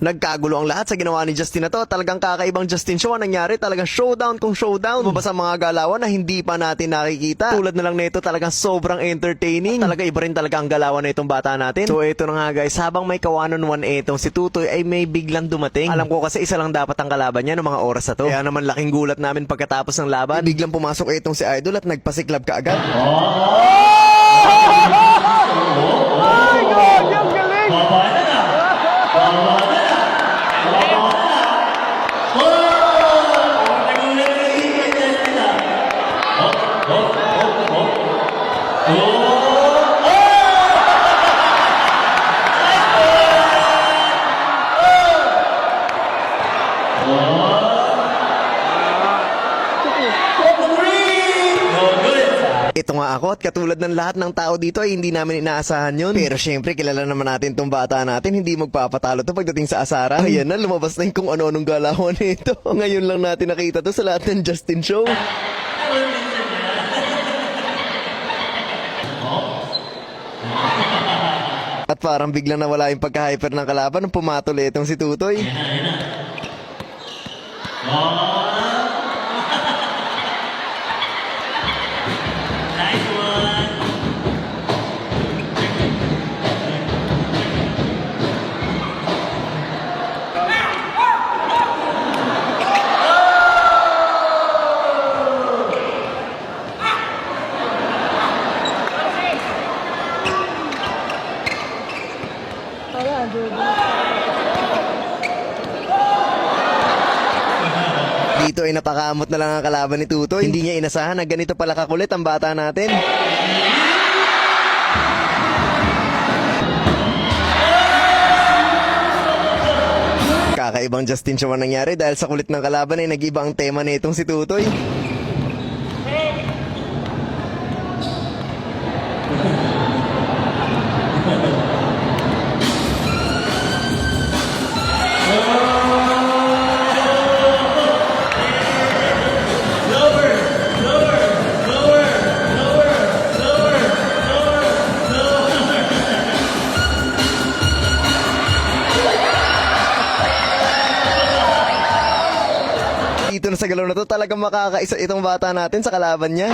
Nagkagulo ang lahat sa ginawa ni Justin na to. Talagang kakaibang Justin show ang nangyari. Talagang showdown kung showdown. Lumabas ang mga galawan na hindi pa natin nakikita. Tulad na lang nito, talagang sobrang entertaining. Talaga iba rin talaga ang galawan na itong bata natin. So ito na nga guys, habang may ka-1-on-1 itong si Tutoy ay may biglang dumating. Alam ko kasi isa lang dapat ang kalaban niya ng mga oras na to. Kaya naman laking gulat namin pagkatapos ng laban. Biglang pumasok itong si Idol at nagpasiklab kaagad. My God, yung galing! Ito nga ako at katulad ng lahat ng tao dito ay hindi namin inaasahan yun. Pero syempre kilala naman natin tong bata natin, hindi magpapatalo to pagdating sa asaran. Ayan na, lumabas na yung kung ano-anong galawan nito. Ngayon lang natin nakita to sa lahat ng Justin show. At parang biglang nawala yung pagka-hyper ng kalaban nung pumatol itong si Tutoy. Dito ay napakamot na lang ang kalaban ni Tutoy. Hindi niya inasahan na ganito pala kakulit ang bata natin. Kakaibang Justin show ang nangyari dahil sa kulit ng kalaban ay nag-iba ang tema na itong si Tutoy. Dito na sa galaw na to, talagang makakaisa itong bata natin sa kalaban niya.